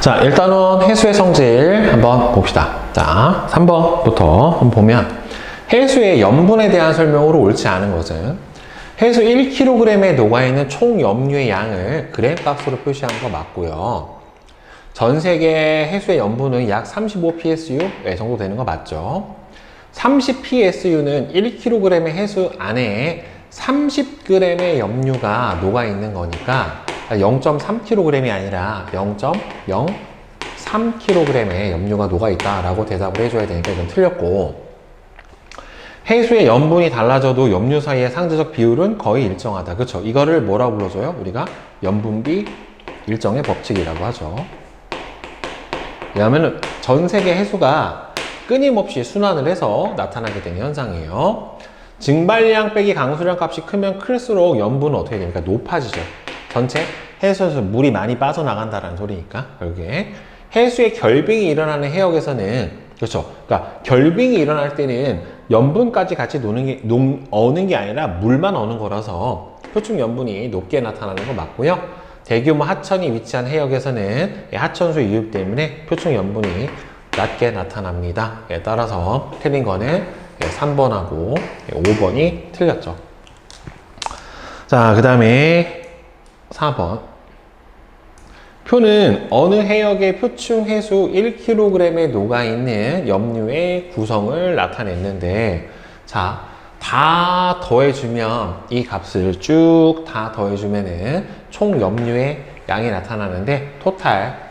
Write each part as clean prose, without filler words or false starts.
자, 일단은 해수의 성질 한번 봅시다. 자, 3번부터 한번 보면 해수의 염분에 대한 설명으로 옳지 않은 것은 해수 1kg에 녹아있는 총 염류의 양을 그램 값으로 표시한 거 맞고요. 전 세계 해수의 염분은 약 35 PSU 정도 되는 거 맞죠? 30 PSU는 1kg의 해수 안에 30g의 염류가 녹아있는 거니까 0.3kg이 아니라 0.03kg의 염류가 녹아있다라고 대답을 해줘야 되니까 이건 틀렸고, 해수의 염분이 달라져도 염류 사이의 상대적 비율은 거의 일정하다. 그렇죠? 이거를 뭐라고 불러줘요? 우리가 염분비 일정의 법칙이라고 하죠. 왜냐하면 전 세계 해수가 끊임없이 순환을 해서 나타나게 되는 현상이에요. 증발량 빼기 강수량 값이 크면 클수록 염분은 어떻게 됩니까? 높아지죠. 전체 해수에서 물이 많이 빠져나간다는 소리니까. 결국에 해수의 결빙이 일어나는 해역에서는, 그렇죠, 그러니까 결빙이 일어날 때는 염분까지 같이 어는 게 아니라 물만 어는 거라서 표충 염분이 높게 나타나는 거 맞고요. 대규모 하천이 위치한 해역에서는 하천수의 유입 때문에 표충 염분이 낮게 나타납니다. 따라서 틀린 거는 3번하고 5번이 틀렸죠. 자, 그 다음에 4번. 표는 어느 해역의 표충 해수 1kg에 녹아있는 염류의 구성을 나타냈는데, 자, 다 더해주면, 이 값을 쭉 다 더해주면은 총 염류의 양이 나타나는데, 토탈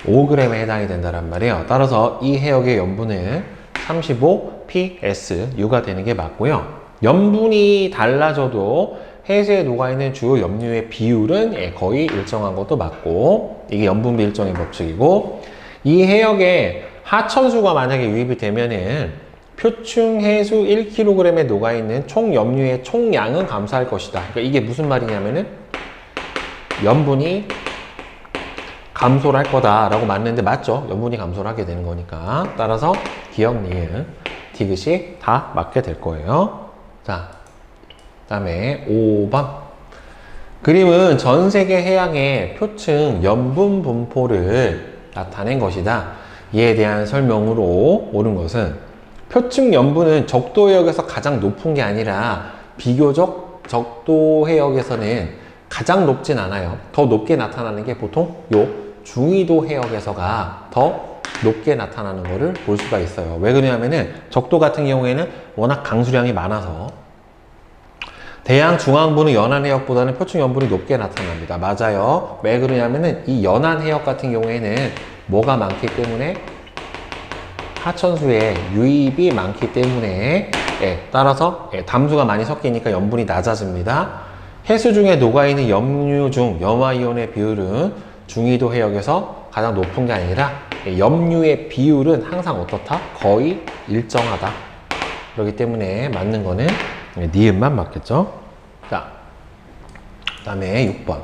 35g에 해당이 된다는 말이에요. 따라서 이 해역의 염분은 35 PSU가 되는 게 맞고요. 염분이 달라져도 해수에 녹아있는 주요 염류의 비율은 거의 일정한 것도 맞고, 이게 염분비 일정의 법칙이고, 이 해역에 하천수가 만약에 유입이 되면은 표충 해수 1kg에 녹아있는 총 염류의 총량은 감소할 것이다. 그러니까 이게 무슨 말이냐면은 염분이 감소를 할 거다라고 맞는데, 맞죠? 염분이 감소를 하게 되는 거니까. 따라서 기억, 니은, 디귿이 다 맞게 될 거예요. 자, 그 다음에 5번. 그림은 전 세계 해양의 표층 염분 분포를 나타낸 것이다. 이에 대한 설명으로 옳은 것은 표층 염분은 적도 해역에서 가장 높은 게 아니라 비교적 적도 해역에서는 가장 높진 않아요. 더 높게 나타나는 게 보통 요 중위도 해역에서가 더 높게 나타나는 것을 볼 수가 있어요. 왜 그러냐면은 적도 같은 경우에는 워낙 강수량이 많아서 대양 중앙부는 연안 해역보다는 표층 염분이 높게 나타납니다. 맞아요. 왜 그러냐면은 이 연안 해역 같은 경우에는 뭐가 많기 때문에 하천수에 유입이 많기 때문에 따라서 담수가 많이 섞이니까 염분이 낮아집니다. 해수 중에 녹아있는 염류 중 염화이온의 비율은 중위도 해역에서 가장 높은 게 아니라 염류의 비율은 항상 어떻다? 거의 일정하다. 그렇기 때문에 맞는 거는 니은만 맞겠죠? 자, 그 다음에 6번.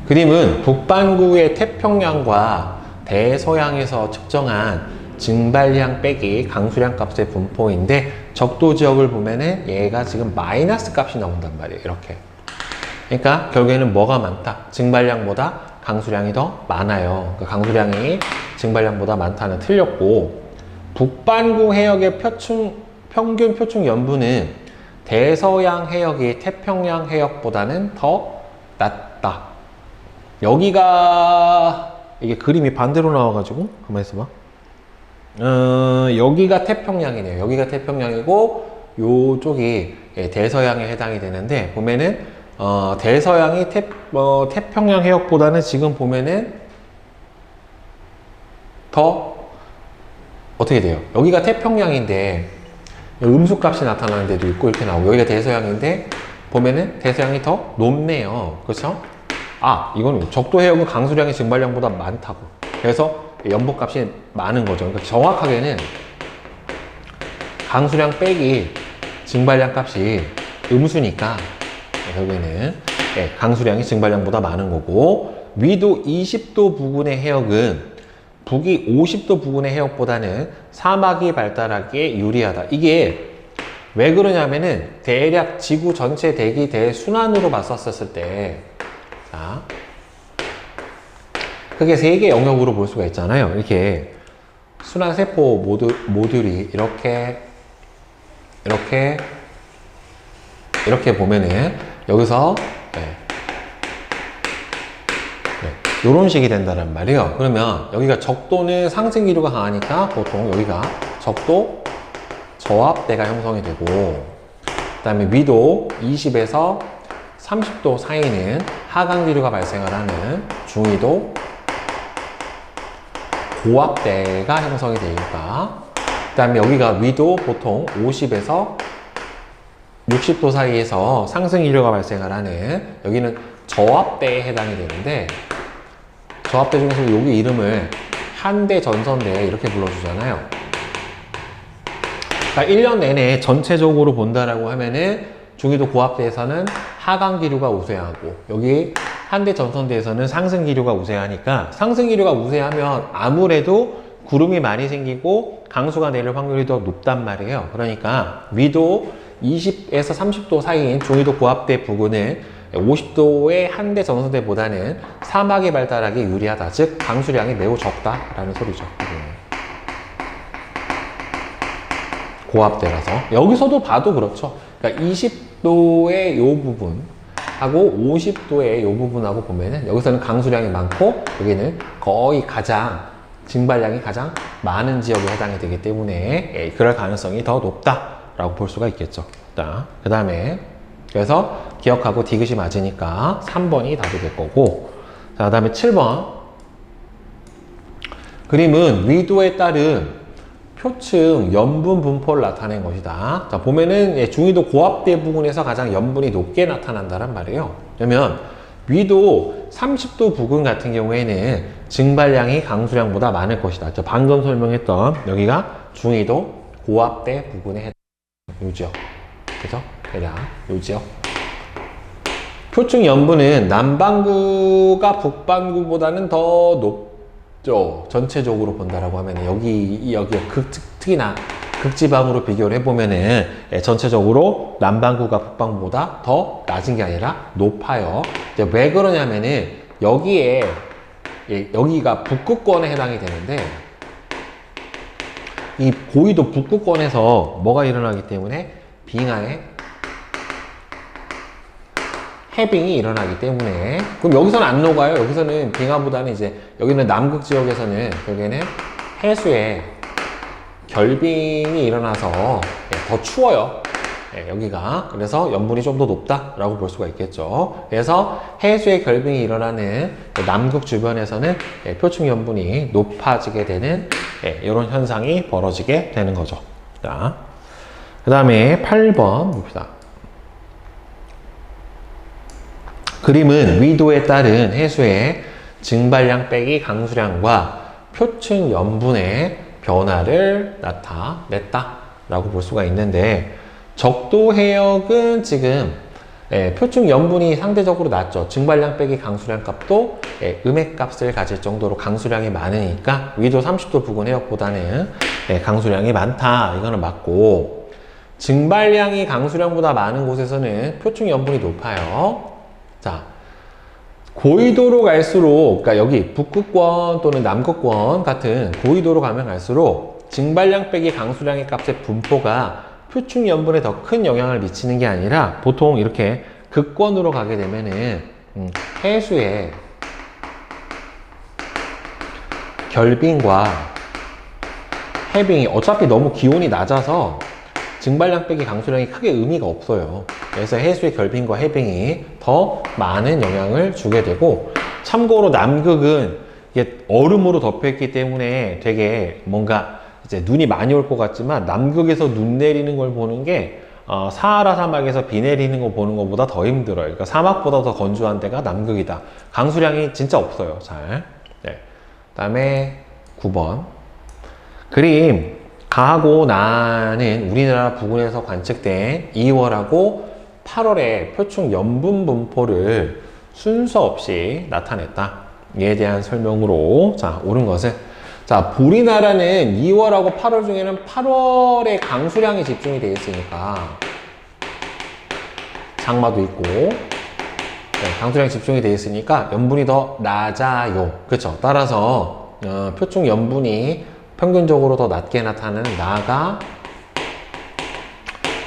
그림은 북반구의 태평양과 대서양에서 측정한 증발량 빼기 강수량 값의 분포인데, 적도 지역을 보면은 얘가 지금 마이너스 값이 나온단 말이에요. 이렇게. 그러니까 결국에는 뭐가 많다? 증발량보다 강수량이 더 많아요. 그러니까 강수량이 증발량보다 많다는 틀렸고, 북반구 해역의 평균 표충 염분은 대서양 해역이 태평양 해역보다는 더 낮다. 여기가 이게 그림이 반대로 나와가지고 가만히 있어봐. 여기가 태평양이네요. 여기가 태평양이고 요쪽이 대서양에 해당이 되는데, 보면은 대서양이 태평양 해역보다는 지금 보면은 더 어떻게 돼요? 여기가 태평양인데 음수값이 나타나는 데도 있고 이렇게 나오고, 여기가 대서양인데 보면은 대서양이 더 높네요. 그렇죠? 아, 이건 적도 해역은 강수량의 증발량보다 많다고. 그래서 염분값이 많은 거죠. 그러니까 정확하게는 강수량 빼기 증발량 값이 음수니까 결국에는 강수량이 증발량보다 많은 거고, 위도 20도 부근의 해역은 북위 50도 부근의 해역보다는 사막이 발달하기에 유리하다. 이게 왜 그러냐면은 대략 지구 전체 대기 대순환으로 봤었을 때, 자, 크게 세 개 영역으로 볼 수가 있잖아요. 이렇게 순환세포 모듈이 이렇게 보면은 여기서 이런 식이 된다는 말이에요. 그러면 여기가 적도는 상승 기류가 강하니까 보통 여기가 적도 저압대가 형성이 되고, 그 다음에 위도 20에서 30도 사이는 하강 기류가 발생을 하는 중위도 고압대가 형성이 되니까, 그 다음에 여기가 위도 보통 50에서 60도 사이에서 상승 기류가 발생을 하는, 여기는 저압대에 해당이 되는데, 저압대 중에서 여기 이름을 한대 전선대 이렇게 불러주잖아요. 그러니까 1년 내내 전체적으로 본다라고 하면은 중위도 고압대에서는 하강 기류가 우세하고, 여기 한대 전선대에서는 상승 기류가 우세하니까, 상승 기류가 우세하면 아무래도 구름이 많이 생기고 강수가 내릴 확률이 더 높단 말이에요. 그러니까 위도 20에서 30도 사이인 중위도 고압대 부근은 50도의 한대 전선대보다는 사막이 발달하기 유리하다. 즉 강수량이 매우 적다라는 소리죠. 고압대라서. 여기서도 봐도 그렇죠. 그러니까 20도의 요 부분하고 50도의 요 부분하고 보면은 여기서는 강수량이 많고, 여기는 거의 가장 증발량이 가장 많은 지역에 해당이 되기 때문에 그럴 가능성이 더 높다라고 볼 수가 있겠죠. 그 다음에 그래서 기억하고 디귿이 맞으니까 3번이 답이 될 거고, 자, 그 다음에 7번 그림은 위도에 따른 표층 염분 분포를 나타낸 것이다. 자, 보면은 중위도 고압대 부근에서 가장 염분이 높게 나타난다란 말이에요. 그러면 위도 30도 부근 같은 경우에는 증발량이 강수량보다 많을 것이다. 저 방금 설명했던 여기가 중위도 고압대 부근에 해당하는 요 지역, 그죠? 대략 요 지역. 표층 염분은 남반구가 북반구보다는 더 높죠. 전체적으로 본다라고 하면 여기 특히나 극지방으로 비교를 해보면은 전체적으로 남반구가 북반구보다 더 낮은 게 아니라 높아요. 이제 왜 그러냐면은 여기가 북극권에 해당이 되는데, 이 고위도 북극권에서 뭐가 일어나기 때문에 빙하에 해빙이 일어나기 때문에, 그럼 여기서는 안 녹아요. 여기서는 빙하보다는 이제 여기는 남극 지역에서는 여기는 해수에 결빙이 일어나서 더 추워요. 여기가. 그래서 염분이 좀 더 높다라고 볼 수가 있겠죠. 그래서 해수의 결빙이 일어나는 남극 주변에서는 표층 염분이 높아지게 되는 이런 현상이 벌어지게 되는 거죠. 자, 그 다음에 8번 봅시다. 그림은 위도에 따른 해수의 증발량 빼기 강수량과 표층 염분의 변화를 나타냈다 라고 볼 수가 있는데, 적도 해역은 지금 표층 염분이 상대적으로 낮죠. 증발량 빼기 강수량 값도 음의 값을 가질 정도로 강수량이 많으니까 위도 30도 부근 해역보다는 강수량이 많다, 이거는 맞고, 증발량이 강수량보다 많은 곳에서는 표층 염분이 높아요. 자, 고위도로 갈수록, 그러니까 여기 북극권 또는 남극권 같은 고위도로 가면 갈수록 증발량 빼기 강수량의 값의 분포가 표층 염분에 더 큰 영향을 미치는 게 아니라, 보통 이렇게 극권으로 가게 되면은 해수의 결빙과 해빙이 어차피 너무 기온이 낮아서 증발량 빼기 강수량이 크게 의미가 없어요. 그래서 해수의 결빙과 해빙이 더 많은 영향을 주게 되고, 참고로 남극은 이게 얼음으로 덮여있기 때문에 되게 뭔가 이제 눈이 많이 올 것 같지만, 남극에서 눈 내리는 걸 보는 게 사하라 사막에서 비 내리는 거 보는 것보다 더 힘들어요. 그러니까 사막보다 더 건조한 데가 남극이다. 강수량이 진짜 없어요. 잘. 그다음에 9번 그림 가하고 나는 우리나라 부근에서 관측된 2월하고 8월의 표층 염분 분포를 순서 없이 나타냈다. 이에 대한 설명으로, 자, 옳은 것은, 자, 우리나라는 2월하고 8월 중에는 8월에 강수량이 집중이 되어 있으니까 장마도 있고 강수량이 집중이 되어 있으니까 염분이 더 낮아요. 그렇죠? 따라서 표충 염분이 평균적으로 더 낮게 나타나는 나가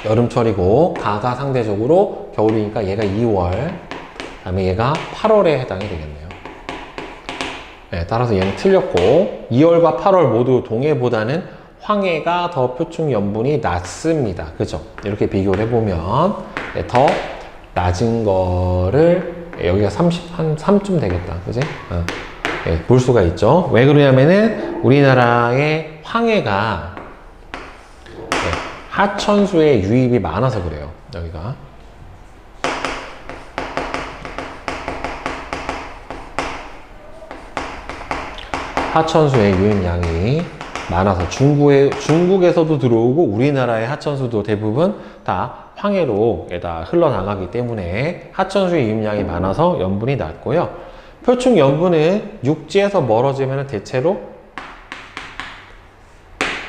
여름철이고 가가 상대적으로 겨울이니까 얘가 2월, 그다음에 얘가 8월에 해당이 되겠네요. 네, 따라서 얘는 틀렸고 2월과 8월 모두 동해보다는 황해가 더 표충 염분이 낮습니다. 그죠? 이렇게 비교를 해보면 네, 더 낮은 거를 여기가 30, 한 3쯤 되겠다. 그지? 네, 볼 수가 있죠. 왜 그러냐면은 우리나라의 황해가 하천수의 유입이 많아서 그래요. 여기가. 하천수의 유입량이 많아서 중국에서도 들어오고 우리나라의 하천수도 대부분 다 황해로 다 흘러나가기 때문에 하천수의 유입량이 많아서 염분이 낮고요. 표충 염분은 육지에서 멀어지면 대체로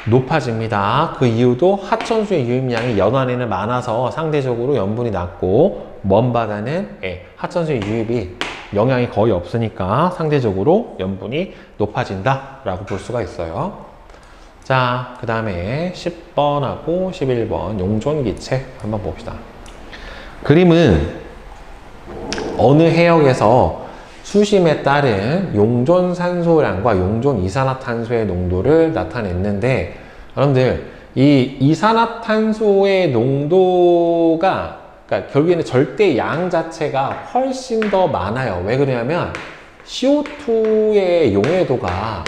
높아집니다. 그 이유도 하천수의 유입량이 연안에는 많아서 상대적으로 염분이 낮고 먼 바다는 하천수의 유입이 영향이 거의 없으니까 상대적으로 염분이 높아진다 라고 볼 수가 있어요. 자, 그 다음에 10번하고 11번 용존기체 한번 봅시다. 그림은 어느 해역에서 수심에 따른 용존산소량과 용존이산화탄소의 농도를 나타냈는데, 여러분들 이 이산화탄소의 농도가 그러니까 결국에는 절대 양 자체가 훨씬 더 많아요. 왜 그러냐면 CO2의 용해도가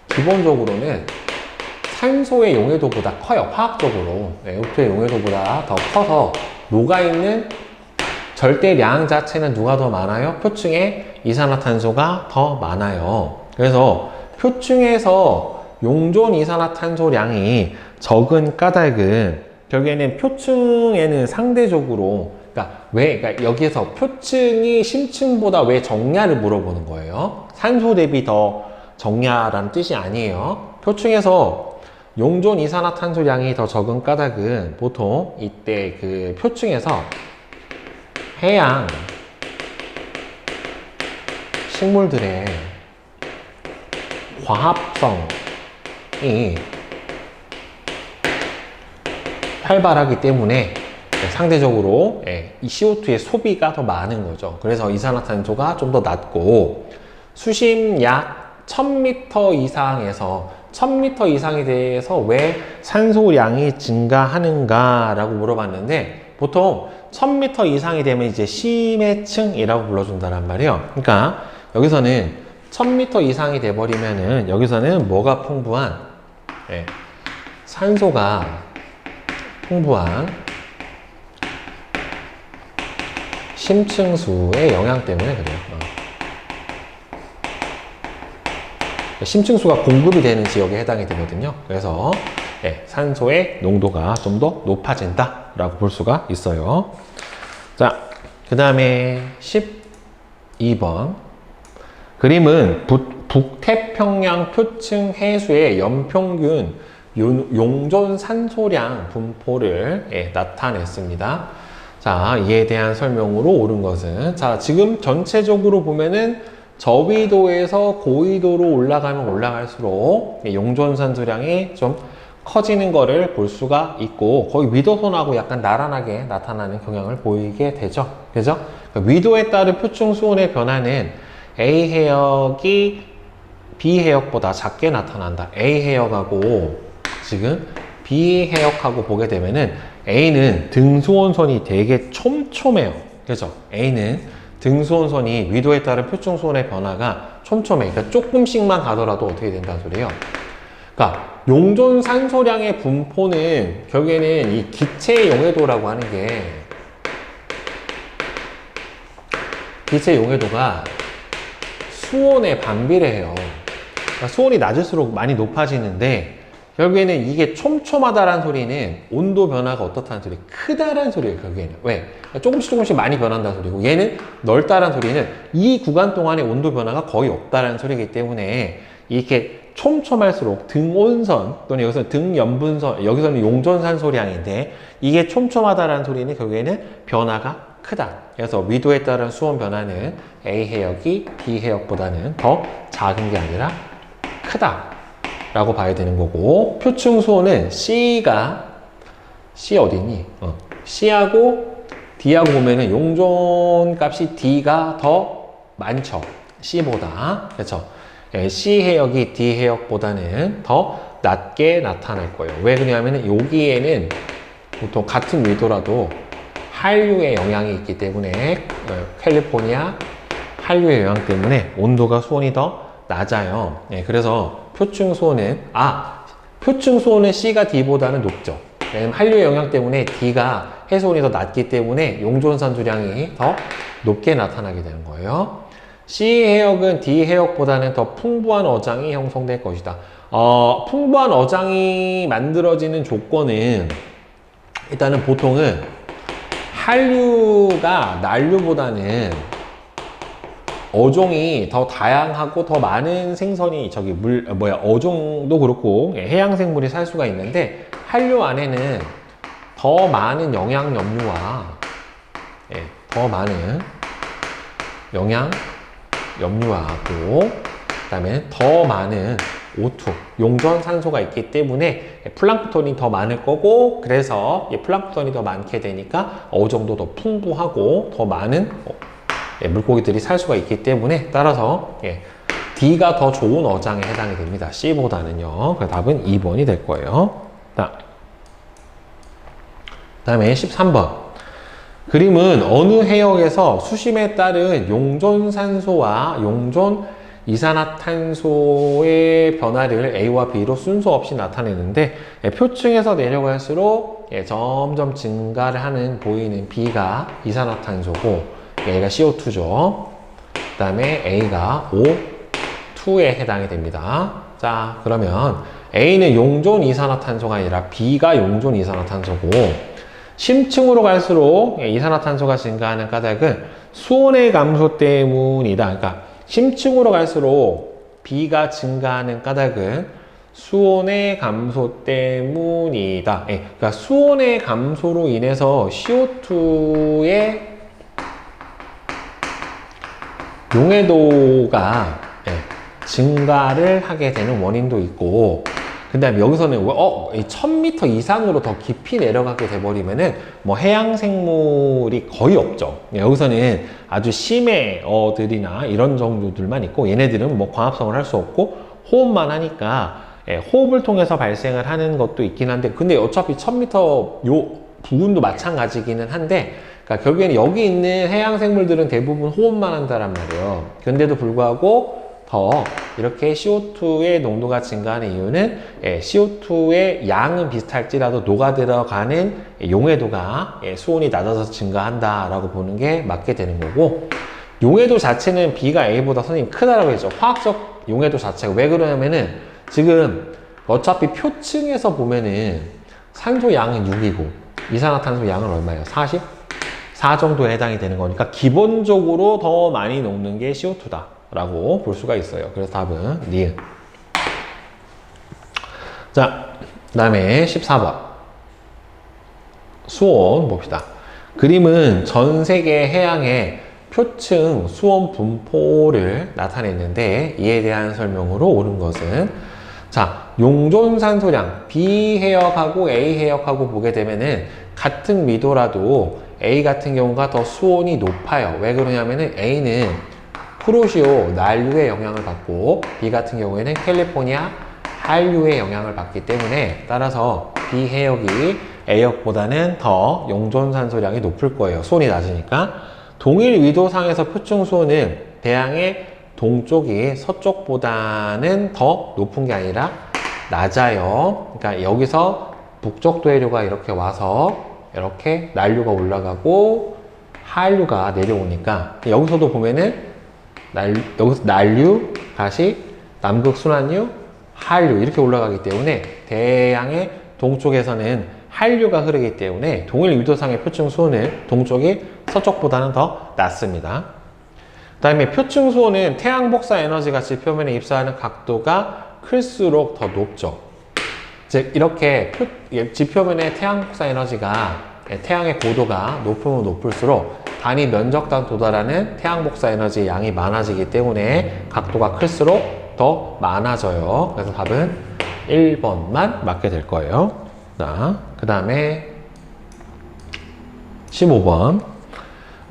기본적으로는 산소의 용해도보다 커요. 화학적으로 O2의 용해도보다 더 커서 녹아있는 절대량 자체는 누가 더 많아요? 표층의 이산화탄소가 더 많아요. 그래서 표층에서 용존 이산화탄소량이 적은 까닭은 결국에는 표층에는 상대적으로 그러니까 여기에서 표층이 심층보다 왜 적냐를 물어보는 거예요. 산소 대비 더 적냐라는 뜻이 아니에요. 표층에서 용존 이산화탄소량이 더 적은 까닭은 보통 이때 그 표층에서 해양 식물들의 과합성이 활발하기 때문에 상대적으로 이 CO2의 소비가 더 많은 거죠. 그래서 이산화탄소가 좀 더 낮고 수심 약 1000m 이상에서 1000m 이상에 대해서 왜 산소량이 증가하는가 라고 물어봤는데 보통 1000m 이상이 되면 이제 심해층이라고 불러준다는 말이에요. 그러니까 여기서는 1000m 이상이 돼버리면은 여기서는 뭐가 풍부한 산소가 풍부한 심층수의 영향 때문에 그래요. 심층수가 공급이 되는 지역에 해당이 되거든요. 그래서 산소의 농도가 좀 더 높아진다 라고 볼 수가 있어요. 자, 그 다음에 12번 그림은 북태평양 표층 해수의 연평균 용존 산소량 분포를 나타냈습니다. 자, 이에 대한 설명으로 옳은 것은 자, 지금 전체적으로 보면은 저위도에서 고위도로 올라가면 올라갈수록 용존 산소량이 좀 커지는 거를 볼 수가 있고 거의 위도선하고 약간 나란하게 나타나는 경향을 보이게 되죠. 그죠? 그러니까 위도에 따른 표층 수온의 변화는 A 해역이 B 해역보다 작게 나타난다. A 해역하고 지금 B 해역하고 보게 되면은 A는 등수온선이 되게 촘촘해요. 그죠? A는 등수온선이 위도에 따른 표층 수온의 변화가 촘촘해. 그러니까 조금씩만 가더라도 어떻게 된다는 소리예요? 그러니까 용존 산소량의 분포는 결국에는 이 기체 용해도라고 하는 게 기체 용해도가 수온에 반비례해요. 그러니까 수온이 낮을수록 많이 높아지는데 결국에는 이게 촘촘하다라는 소리는 온도 변화가 어떻다는 소리, 크다라는 소리예요. 결국에는 왜? 조금씩 많이 변한다는 소리고 얘는 넓다라는 소리는 이 구간 동안의 온도 변화가 거의 없다라는 소리이기 때문에 이렇게 촘촘할수록 등온선 또는 여기서는 등염분선, 여기서는 용존산소량인데 이게 촘촘하다라는 소리는 결국에는 변화가 크다. 그래서 위도에 따른 수온 변화는 A 해역이 B 해역보다는 더 작은 게 아니라 크다 라고 봐야 되는 거고, 표층 수온은 C 어디니? C하고 D하고 보면은 용존 값이 D가 더 많죠. C보다. 그렇죠? C 해역이 D 해역보다는 더 낮게 나타날 거예요. 왜 그러냐면은 여기에는 보통 같은 위도라도 한류의 영향이 있기 때문에, 캘리포니아 한류의 영향 때문에 온도가 수온이 더 낮아요. 그래서 표층 수온은 C가 D보다는 높죠. 왜냐면 한류의 영향 때문에 D가 해수온이 더 낮기 때문에 용존산소량이 더 높게 나타나게 되는 거예요. C 해역은 D 해역보다는 더 풍부한 어장이 형성될 것이다. 풍부한 어장이 만들어지는 조건은 일단은 보통은 한류가 난류보다는 어종이 더 다양하고 더 많은 생선이 어종도 그렇고 해양 생물이 살 수가 있는데, 한류 안에는 더 많은 염류하고 그다음에 더 많은 O2, 용전 산소가 있기 때문에 플랑크톤이 더 많을 거고, 그래서 플랑크톤이 더 많게 되니까 어종도 더 풍부하고 더 많은 물고기들이 살 수가 있기 때문에, 따라서 D가 더 좋은 어장에 해당이 됩니다. C보다는요. 그래서 답은 2번이 될 거예요. 그 다음에 13번. 그림은 어느 해역에서 수심에 따른 용존산소와 용존 이산화탄소의 변화를 A와 B로 순서 없이 나타내는데, 표층에서 내려갈수록 점점 증가를 하는 보이는 B가 이산화탄소고 A가 CO2죠. 그 다음에 A가 O2에 해당이 됩니다. 자, 그러면 A는 용존 이산화탄소가 아니라 B가 용존 이산화탄소고, 심층으로 갈수록 이산화탄소가 증가하는 까닭은 수온의 감소 때문이다. 그러니까 심층으로 갈수록 B가 증가하는 까닭은 수온의 감소 때문이다. 그러니까 수온의 감소로 인해서 CO2의 용해도가 증가를 하게 되는 원인도 있고, 그 다음에 여기서는 1000m 이상으로 더 깊이 내려가게 돼버리면은 해양 생물이 거의 없죠. 여기서는 아주 심해어들이나 이런 정도들만 있고, 얘네들은 광합성을 할 수 없고 호흡만 하니까 호흡을 통해서 발생을 하는 것도 있긴 한데, 근데 어차피 1000m 요 부분도 마찬가지기는 한데, 그러니까 결국에는 여기 있는 해양 생물들은 대부분 호흡만 한다란 말이에요. 근데도 불구하고 더 이렇게 CO2의 농도가 증가하는 이유는 CO2의 양은 비슷할지라도 녹아 들어가는 용해도가 수온이 낮아서 증가한다라고 보는 게 맞게 되는 거고, 용해도 자체는 B가 A보다 선생님 크다라고 했죠. 화학적 용해도 자체가. 왜 그러냐면은 지금 어차피 표층에서 보면은 산소 양은 6이고 이산화탄소 양은 얼마예요? 44 정도에 해당이 되는 거니까 기본적으로 더 많이 녹는 게 CO2다 라고 볼 수가 있어요. 그래서 답은 니은. 자, 그 다음에 14번 수온 봅시다. 그림은 전 세계 해양의 표층 수온 분포를 나타냈는데, 이에 대한 설명으로 옳은 것은, 자, 용존산소량 B 해역하고 A 해역하고 보게 되면은 같은 미도라도 A 같은 경우가 더 수온이 높아요. 왜 그러냐면은 A는 쿠로시오 난류의 영향을 받고 B 같은 경우에는 캘리포니아 한류의 영향을 받기 때문에, 따라서 B 해역이 A역보다는 더 용존산소량이 높을 거예요. 수온이 낮으니까. 동일 위도상에서 표층 수온은 대양의 동쪽이 서쪽보다는 더 높은 게 아니라 낮아요. 그러니까 여기서 북쪽 도해류가 이렇게 와서 이렇게 난류가 올라가고 한류가 내려오니까, 여기서도 보면은 여기서 난류, 다시 남극 순환류, 한류 이렇게 올라가기 때문에 대양의 동쪽에서는 한류가 흐르기 때문에 동일 위도상의 표층 수온은 동쪽이 서쪽보다는 더 낮습니다. 그 다음에 표층 수온은 태양 복사 에너지가 지표면에 입사하는 각도가 클수록 더 높죠. 즉 이렇게 지표면의 태양 복사 에너지가 태양의 고도가 높으면 높을수록 단위 면적당 도달하는 태양 복사 에너지 양이 많아지기 때문에 각도가 클수록 더 많아져요. 그래서 답은 1번만 맞게 될 거예요. 자, 그 다음에 15번.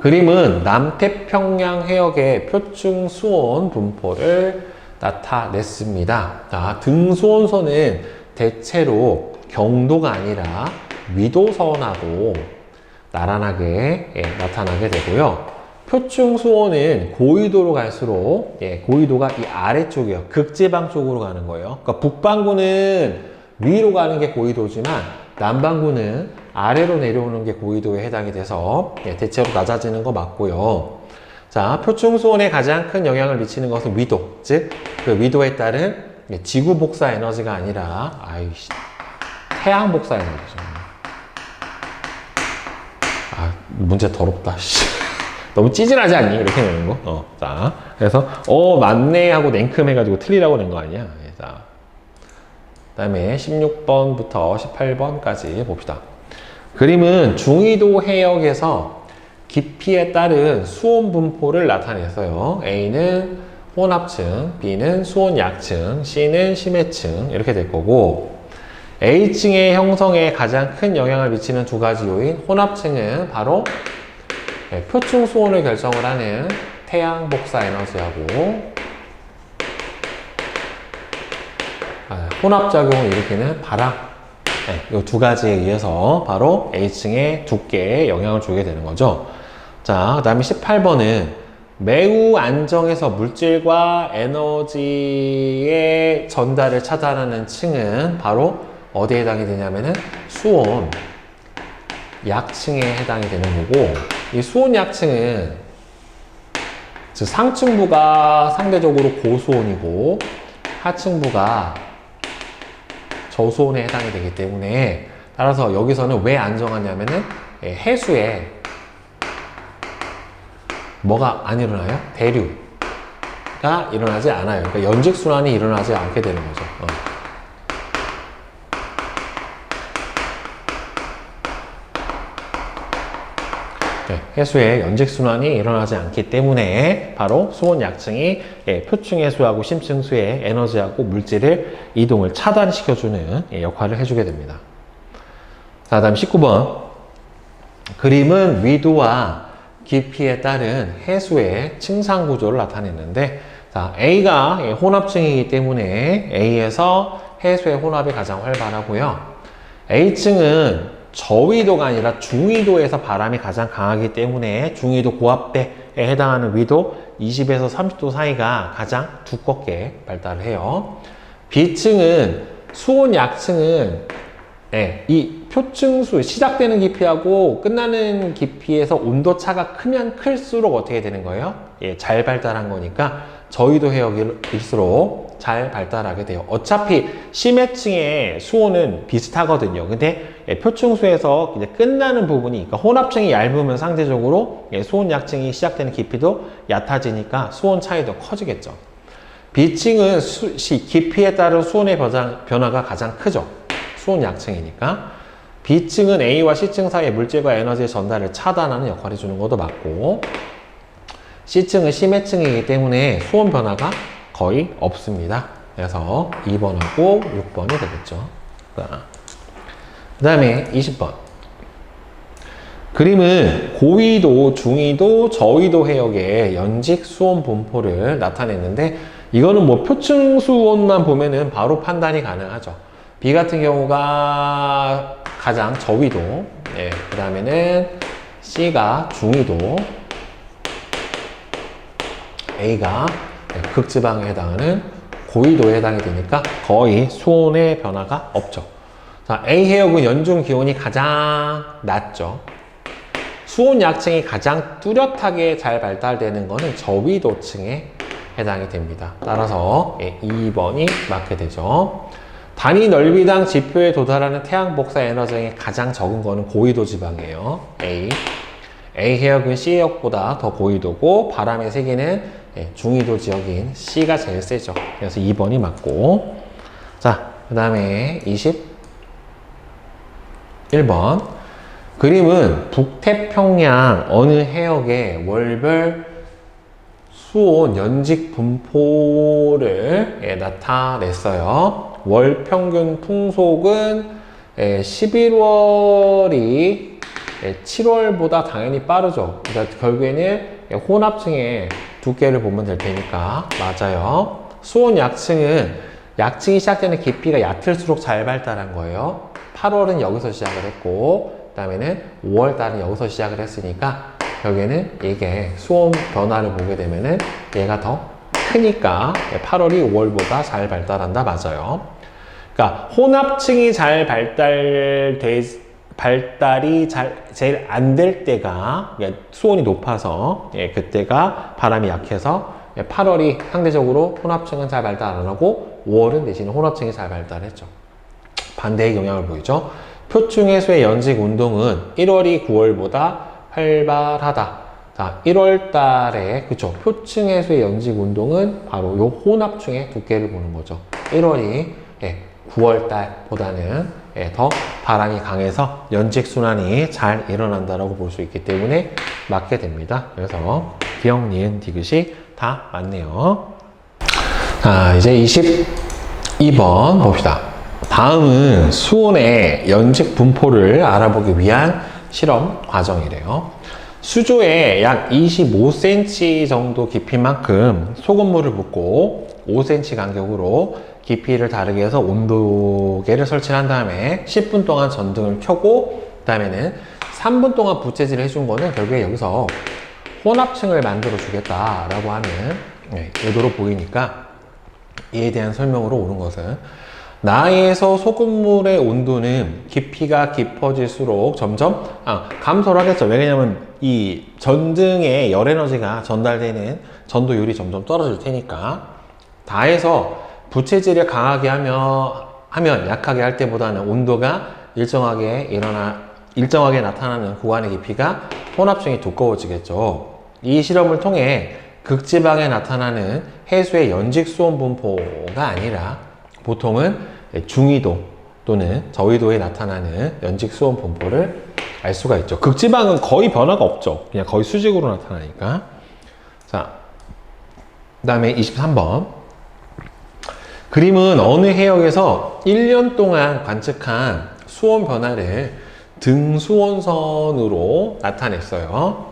그림은 남태평양 해역의 표층 수온 분포를 나타냈습니다. 자, 등수온선은 대체로 경도가 아니라 위도선하고 나란하게 나타나게 되고요. 표층 수온은 고위도로 갈수록 고위도가 이 아래쪽이에요. 극지방 쪽으로 가는 거예요. 그러니까 북반구는 위로 가는 게 고위도지만 남반구는 아래로 내려오는 게 고위도에 해당이 돼서 대체로 낮아지는 거 맞고요. 자, 표층 수온에 가장 큰 영향을 미치는 것은 위도, 즉 그 위도에 따른 지구 복사 에너지가 아니라 태양 복사 에너지죠. 아, 문제 더럽다. 너무 찌질하지 않니? 이렇게 내는 거. 자, 그래서 맞네 하고 냉큼해가지고 틀리라고 낸 거 아니야? 자, 그다음에 16번부터 18번까지 봅시다. 그림은 중위도 해역에서 깊이에 따른 수온 분포를 나타냈어요. A는 혼합층, B는 수온 약층, C는 심해층 이렇게 될 거고, A층의 형성에 가장 큰 영향을 미치는 두 가지 요인, 혼합층은 바로 표층 수온을 결정을 하는 태양 복사 에너지하고 혼합작용을 일으키는 바람, 이 두 가지에 의해서 바로 A층의 두께에 영향을 주게 되는 거죠. 자, 그 다음에 18번은 매우 안정해서 물질과 에너지의 전달을 차단하는 층은 바로 어디에 해당이 되냐면은 수온 약층에 해당이 되는 거고, 이 수온 약층은 즉 상층부가 상대적으로 고수온이고 하층부가 저수온에 해당이 되기 때문에, 따라서 여기서는 왜 안정하냐면은 해수에 뭐가 안 일어나요? 대류가 일어나지 않아요. 그러니까 연직순환이 일어나지 않게 되는 거죠. 해수에 연직순환이 일어나지 않기 때문에 바로 수온 약층이 표층 해수하고 심층 수의 에너지하고 물질을 이동을 차단시켜주는 역할을 해주게 됩니다. 자, 다음 19번. 그림은 위도와 깊이에 따른 해수의 층상 구조를 나타냈는데, 자, A가 혼합층이기 때문에 A에서 해수의 혼합이 가장 활발하고요. A층은 저위도가 아니라 중위도에서 바람이 가장 강하기 때문에 중위도 고압대에 해당하는 위도 20에서 30도 사이가 가장 두껍게 발달을 해요. B층은 수온 약층은 이 표층수 시작되는 깊이하고 끝나는 깊이에서 온도차가 크면 클수록 어떻게 되는 거예요? 잘 발달한 거니까 저위도 해역일수록 잘 발달하게 돼요. 어차피 심해층의 수온은 비슷하거든요. 근데 표층수에서 이제 끝나는 부분이, 그러니까 혼합층이 얇으면 상대적으로 수온 약층이 시작되는 깊이도 얕아지니까 수온 차이도 커지겠죠. B층은 깊이에 따른 수온의 변화가 가장 크죠. 수온 약층이니까. B층은 A와 C층 사이의 물질과 에너지의 전달을 차단하는 역할을 해주는 것도 맞고, C층은 심해층이기 때문에 수온 변화가 거의 없습니다. 그래서 2번하고 6번이 되겠죠. 그 다음에 20번. 그림은 고위도, 중위도, 저위도 해역의 연직 수온 분포를 나타냈는데, 이거는 뭐 표층 수온만 보면은 바로 판단이 가능하죠. B 같은 경우가 가장 저위도, 그 다음에는 C가 중위도, A가 극지방에 해당하는 고위도에 해당이 되니까 거의 수온의 변화가 없죠. 자, A 해역은 연중 기온이 가장 낮죠. 수온 약층이 가장 뚜렷하게 잘 발달되는 것은 저위도층에 해당이 됩니다. 따라서 2번이 맞게 되죠. 단위 넓이당 지표에 도달하는 태양 복사 에너지가 가장 적은 거는 고위도 지방이에요. A 해역은 C 해역보다 더 고위도고, 바람의 세기는 중위도 지역인 C가 제일 세죠. 그래서 2번이 맞고. 자, 그 다음에 21번. 그림은 북태평양 어느 해역의 월별 수온 연직 분포를 나타냈어요. 월 평균 풍속은 11월이 7월보다 당연히 빠르죠. 그러니까 결국에는 혼합층의 두께를 보면 될 테니까 맞아요. 수온 약층은 약층이 시작되는 깊이가 얕을수록 잘 발달한 거예요. 8월은 여기서 시작을 했고 그 다음에는 5월달은 여기서 시작을 했으니까 결국에는 이게 수온 변화를 보게 되면은 얘가 더 크니까 8월이 5월보다 잘 발달한다 맞아요. 그러니까 혼합층이 잘 발달이 제일 안 될 때가 수온이 높아서 그때가 바람이 약해서 8월이 상대적으로 혼합층은 잘 발달 안 하고 5월은 대신 혼합층이 잘 발달했죠. 반대의 경향을 보이죠. 표층 해수의 연직 운동은 1월이 9월보다 활발하다. 자, 1월 달에, 그쵸. 표층 해수의 연직 운동은 바로 요 혼합층의 두께를 보는 거죠. 1월이 9월 달보다는 더 바람이 강해서 연직 순환이 잘 일어난다라고 볼 수 있기 때문에 맞게 됩니다. 그래서 기역, 니은, 디귿이 다 맞네요. 자, 이제 22번 봅시다. 다음은 수온의 연직 분포를 알아보기 위한 실험 과정이래요. 수조에 약 25cm 정도 깊이만큼 소금물을 붓고 5cm 간격으로 깊이를 다르게 해서 온도계를 설치한 다음에 10분 동안 전등을 켜고 그 다음에는 3분 동안 부채질을 해준 거는 결국에 여기서 혼합층을 만들어 주겠다라고 하는 의도로 보이니까 이에 대한 설명으로 오는 것은 나에서 소금물의 온도는 깊이가 깊어질수록 점점 감소를 하겠죠. 왜냐면 이 전등의 열 에너지가 전달되는 전도율이 점점 떨어질 테니까 다해서 부채질을 강하게 하면 약하게 할 때보다는 온도가 일정하게 나타나는 구간의 깊이가 혼합층이 두꺼워지겠죠. 이 실험을 통해 극지방에 나타나는 해수의 연직 수온 분포가 아니라 보통은 중위도 또는 저위도에 나타나는 연직 수온 분포를 알 수가 있죠. 극지방은 거의 변화가 없죠. 그냥 거의 수직으로 나타나니까. 자, 그 다음에 23번. 그림은 어느 해역에서 1년 동안 관측한 수온 변화를 등수온선으로 나타냈어요.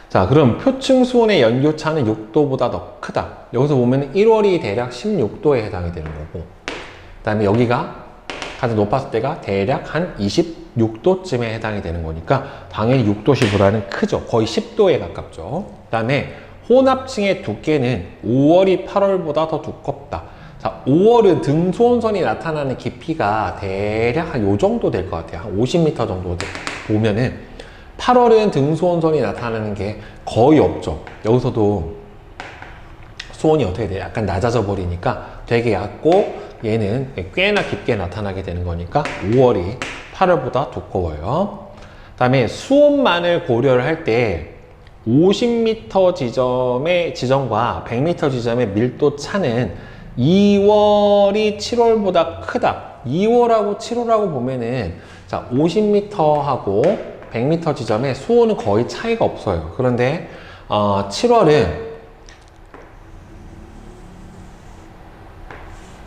자, 그럼 표층 수온의 연교차는 6도보다 더 크다. 여기서 보면 1월이 대략 16도에 해당이 되는 거고, 그 다음에 여기가 가장 높았을 때가 대략 한 26도쯤에 해당이 되는 거니까 당연히 6도씨보다는 크죠. 거의 10도에 가깝죠. 그 다음에 혼합층의 두께는 5월이 8월보다 더 두껍다. 자, 5월은 등수온선이 나타나는 깊이가 대략 한 요 정도 될 것 같아요. 한 50m 정도 보면은 8월은 등수온선이 나타나는 게 거의 없죠. 여기서도 수온이 어떻게 돼요? 약간 낮아져 버리니까 되게 얕고 얘는 꽤나 깊게 나타나게 되는 거니까 5월이 8월보다 두꺼워요. 그 다음에 수온만을 고려를 할 때 50m 지점과 100m 지점의 밀도 차는 2월이 7월보다 크다. 2월하고 7월하고 보면은 자 50m하고 100m 지점의 수온은 거의 차이가 없어요. 그런데 7월은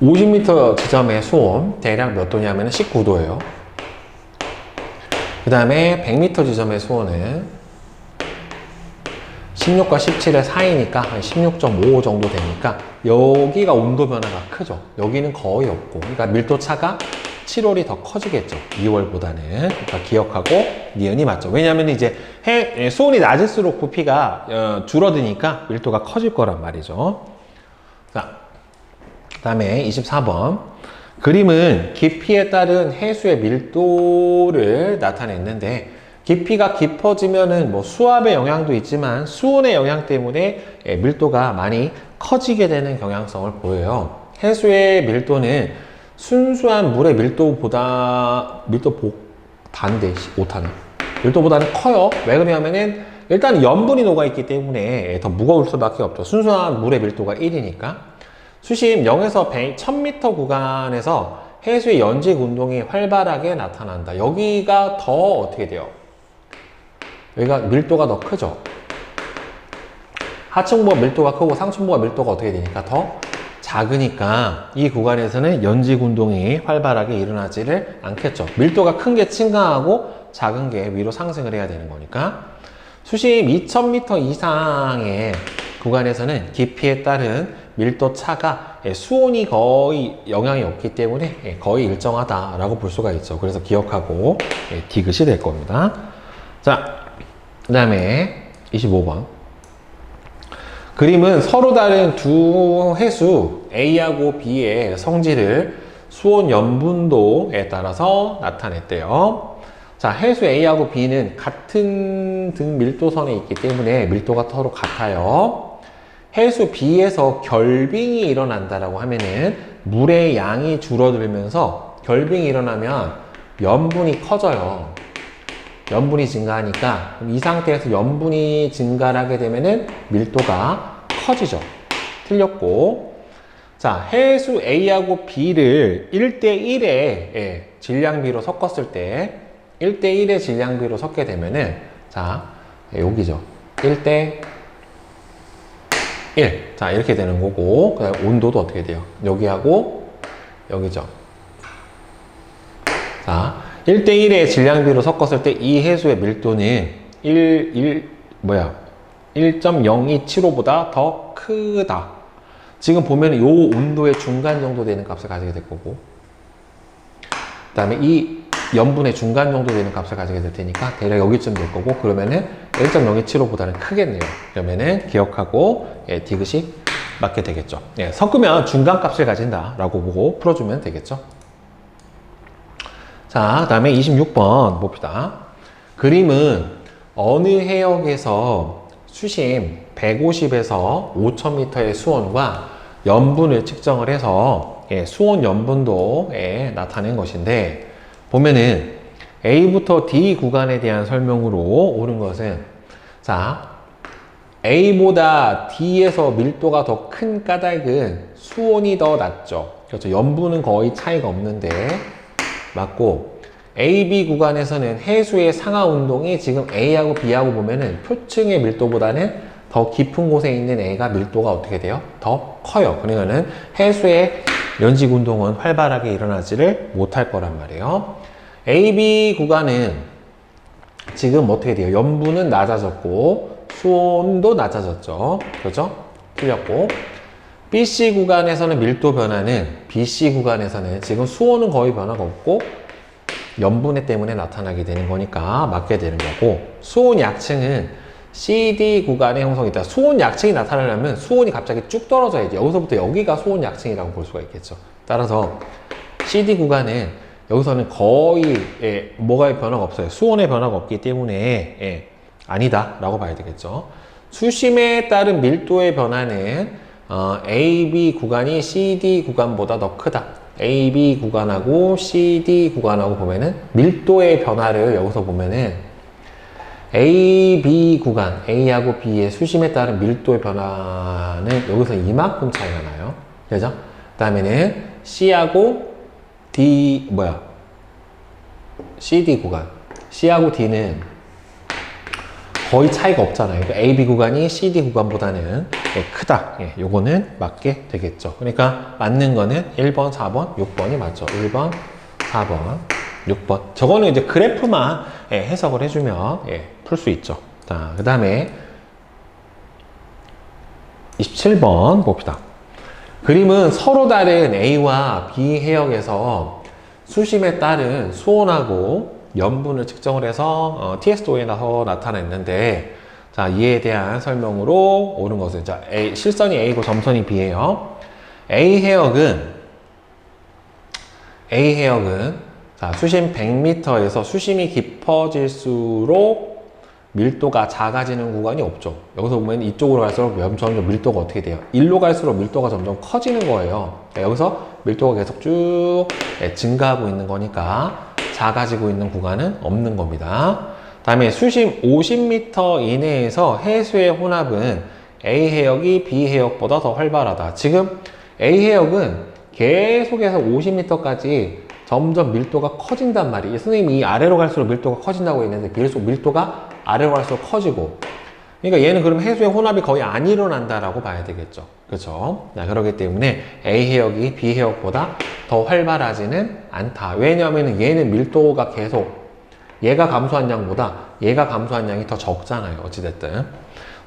50m 지점의 수온 대략 몇 도냐면 19도예요. 그 다음에 100m 지점의 수온은 16과 17의 사이니까 한 16.5 정도 되니까 여기가 온도 변화가 크죠. 여기는 거의 없고, 그러니까 밀도 차가 7월이 더 커지겠죠. 2월보다는. 그러니까 기억하고 니은이 맞죠. 왜냐하면 이제 수온이 낮을수록 부피가 줄어드니까 밀도가 커질 거란 말이죠. 자, 그 다음에 24번. 그림은 깊이에 따른 해수의 밀도를 나타냈는데 깊이가 깊어지면은 뭐 수압의 영향도 있지만 수온의 영향 때문에 밀도가 많이 커지게 되는 경향성을 보여요. 해수의 밀도는 순수한 물의 밀도보다는 커요. 왜 그러냐면은 일단 염분이 녹아있기 때문에 더 무거울 수밖에 없죠. 순수한 물의 밀도가 1이니까. 수심 0에서 1000m 구간에서 해수의 연직 운동이 활발하게 나타난다. 여기가 더 어떻게 돼요? 여기가 밀도가 더 크죠. 하층부가 밀도가 크고 상층부가 밀도가 어떻게 되니까 더 작으니까 이 구간에서는 연직 운동이 활발하게 일어나지를 않겠죠. 밀도가 큰 게 증가하고 작은 게 위로 상승을 해야 되는 거니까. 수심 2000m 이상의 구간에서는 깊이에 따른 밀도 차가 수온이 거의 영향이 없기 때문에 거의 일정하다라고 볼 수가 있죠. 그래서 기억하고 디귿이 될 겁니다. 자, 그 다음에 25번. 그림은 서로 다른 두 해수 A하고 B의 성질을 수온 염분도에 따라서 나타냈대요. 자, 해수 A하고 B는 같은 등 밀도선에 있기 때문에 밀도가 서로 같아요. 해수 B에서 결빙이 일어난다라고 하면은 물의 양이 줄어들면서 결빙이 일어나면 염분이 커져요. 염분이 증가하니까 이 상태에서 염분이 증가를 하게 되면은 밀도가 커지죠. 틀렸고, 자, 해수 A하고 B를 1대1의 질량비로 섞었을 때 1대1의 질량비로 섞게 되면은, 자, 여기죠. 1대1. 자, 이렇게 되는 거고, 그 다음에 온도도 어떻게 돼요? 여기하고 여기죠. 자, 1대1의 질량비로 섞었을 때 이 해수의 밀도는 1.0275보다 더 크다. 지금 보면 이 온도의 중간 정도 되는 값을 가지게 될 거고, 그 다음에 이 염분의 중간 정도 되는 값을 가지게 될 테니까 대략 여기쯤 될 거고, 그러면은 1.0275보다는 크겠네요. 그러면은 기억하고 디귿이 맞게 되겠죠. 섞으면 중간 값을 가진다라고 보고 풀어주면 되겠죠. 자, 그 다음에 26번 봅시다. 그림은 어느 해역에서 수심 150에서 5000m의 수온과 염분을 측정을 해서 수온 염분도에 나타낸 것인데, 보면은 A부터 D 구간에 대한 설명으로 옳은 것은, 자, A보다 D에서 밀도가 더 큰 까닭은 수온이 더 낮죠. 그렇죠. 염분은 거의 차이가 없는데 맞고, AB 구간에서는 해수의 상하 운동이 지금 A하고 B하고 보면은 표층의 밀도보다는 더 깊은 곳에 있는 A가 밀도가 어떻게 돼요? 더 커요. 그러면은 해수의 연직 운동은 활발하게 일어나지를 못할 거란 말이에요. AB 구간은 지금 어떻게 돼요? 염분은 낮아졌고 수온도 낮아졌죠. 그렇죠? 틀렸고, BC 구간에서는 밀도 변화는 BC 구간에서는 지금 수온은 거의 변화가 없고 염분에 때문에 나타나게 되는 거니까 맞게 되는 거고, 수온 약층은 CD 구간의 형성이 있다. 수온 약층이 나타나려면 수온이 갑자기 쭉 떨어져야지. 여기서부터 여기가 수온 약층이라고 볼 수가 있겠죠. 따라서 CD 구간은 여기서는 거의 뭐가 변화가 없어요. 수온의 변화가 없기 때문에 아니다 라고 봐야 되겠죠. 수심에 따른 밀도의 변화는 AB 구간이 CD 구간보다 더 크다. AB 구간하고 CD 구간하고 보면은 밀도의 변화를 여기서 보면은 AB 구간, A하고 B의 수심에 따른 밀도의 변화는 여기서 이만큼 차이가 나요. 그죠? 그 다음에는 C하고 CD 구간. C하고 D는 거의 차이가 없잖아요. 그러니까 AB 구간이 CD 구간보다는 크다. 요거는 맞게 되겠죠. 그러니까 맞는 거는 1번, 4번, 6번이 맞죠. 1번, 4번, 6번. 저거는 이제 그래프만 해석을 해주면 풀 수 있죠. 자, 그 다음에 27번 봅시다. 그림은 서로 다른 A와 B 해역에서 수심에 따른 수온하고 염분을 측정을 해서 TS도에 나타냈는데, 자, 이에 대한 설명으로 옳은 것은, 자, 실선이 A고 점선이 B예요. A 해역은 자, 수심 100m에서 수심이 깊어질수록 밀도가 작아지는 구간이 없죠. 여기서 보면 이쪽으로 갈수록 점점 밀도가 어떻게 돼요? 일로 갈수록 밀도가 점점 커지는 거예요. 여기서 밀도가 계속 쭉 증가하고 있는 거니까 작아지고 있는 구간은 없는 겁니다. 다음에 수심 50m 이내에서 해수의 혼합은 A 해역이 B 해역보다 더 활발하다. 지금 A 해역은 계속해서 50m까지 점점 밀도가 커진단 말이에요. 선생님이 이 아래로 갈수록 밀도가 커진다고 했는데 계속 밀도가 아래로 갈수록 커지고, 그러니까 얘는 그럼 해수의 혼합이 거의 안 일어난다라고 봐야 되겠죠. 그렇죠? 자, 그렇기 때문에 A 해역이 B 해역보다 더 활발하지는 않다. 왜냐하면 얘는 밀도가 계속 얘가 감소한 양보다 얘가 감소한 양이 더 적잖아요. 어찌됐든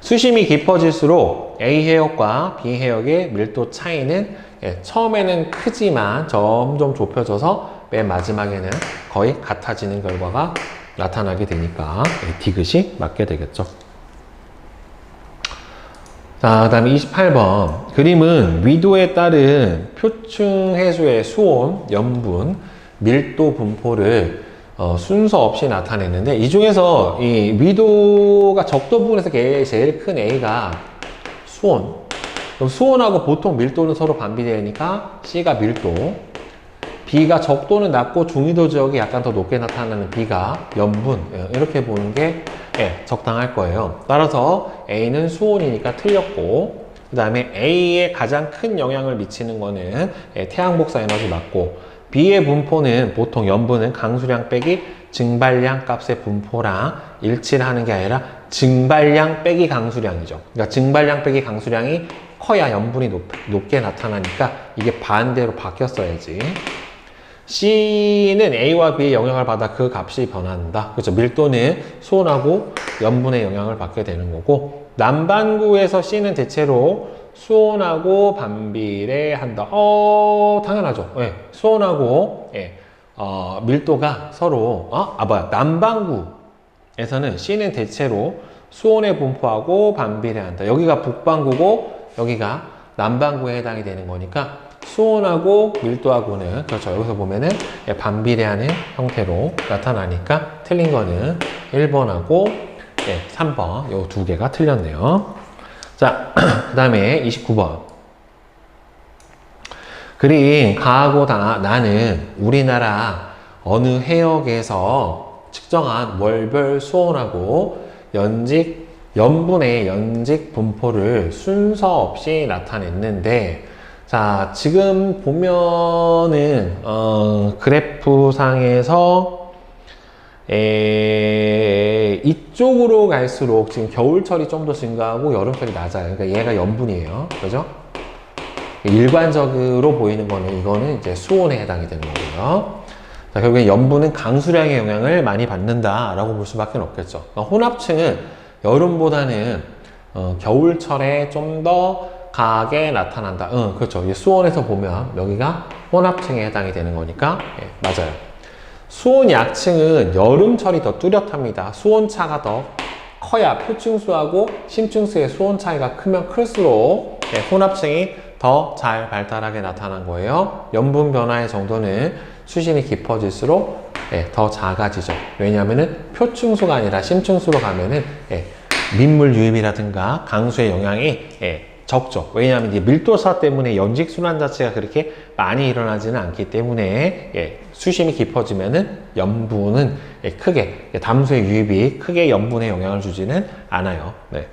수심이 깊어질수록 A 해역과 B 해역의 밀도 차이는 처음에는 크지만 점점 좁혀져서 맨 마지막에는 거의 같아지는 결과가 나타나게 되니까 디귿이 맞게 되겠죠. 자, 그 다음에 28번. 그림은 위도에 따른 표층 해수의 수온, 염분, 밀도 분포를 순서 없이 나타냈는데, 이 중에서 이 위도가 적도 부분에서 제일 큰 A가 수온. 그럼 수온하고 보통 밀도는 서로 반비례니까 C가 밀도, B가 적도는 낮고 중위도 지역이 약간 더 높게 나타나는 B가 염분, 이렇게 보는 게 적당할 거예요. 따라서 A는 수온이니까 틀렸고, 그 다음에 A에 가장 큰 영향을 미치는 거는 태양 복사 에너지 맞고, B의 분포는 보통 염분은 강수량 빼기 증발량 값의 분포랑 일치를 하는 게 아니라 증발량 빼기 강수량이죠. 그러니까 증발량 빼기 강수량이 커야 염분이 높게 나타나니까 이게 반대로 바뀌었어야지. C는 A와 B의 영향을 받아 그 값이 변한다. 그렇죠. 밀도는 수온하고 염분의 영향을 받게 되는 거고, 남반구에서 C는 대체로 수온하고 반비례한다. 당연하죠. 수온하고 밀도가 서로 남반구에서는 C는 대체로 수온의 분포하고 반비례한다. 여기가 북반구고 여기가 남반구에 해당이 되는 거니까 수온하고 밀도하고는, 그렇죠, 여기서 보면은 반비례하는 형태로 나타나니까 틀린 거는 1번하고 3번 요 두 개가 틀렸네요. 자, 그 다음에 29번. 그림 가하고 나는 우리나라 어느 해역에서 측정한 월별 수온하고 염분의 연직 분포를 순서 없이 나타냈는데, 자, 지금 보면은 그래프상에서 이쪽으로 갈수록 지금 겨울철이 좀 더 증가하고 여름철이 낮아요. 그러니까 얘가 염분이에요. 그죠? 일반적으로 보이는 거는 이거는 이제 수온에 해당이 되는 거고요. 자, 결국엔 염분은 강수량의 영향을 많이 받는다라고 볼 수밖에 없겠죠. 그러니까 혼합층은 여름보다는 겨울철에 좀 더 강하게 나타난다. 그렇죠. 수온에서 보면 여기가 혼합층에 해당이 되는 거니까 맞아요. 수온 약층은 여름철이 더 뚜렷합니다. 수온 차가 더 커야 표층수하고 심층수의 수온 차이가 크면 클수록 혼합층이 더 잘 발달하게 나타난 거예요. 염분 변화의 정도는 수심이 깊어질수록 더 작아지죠. 왜냐하면은 표층수가 아니라 심층수로 가면은 민물 유입이라든가 강수의 영향이 적죠. 왜냐하면 이제 밀도차 때문에 연직 순환 자체가 그렇게 많이 일어나지는 않기 때문에 수심이 깊어지면은 염분은 크게 담수의 유입이 크게 염분에 영향을 주지는 않아요. 네.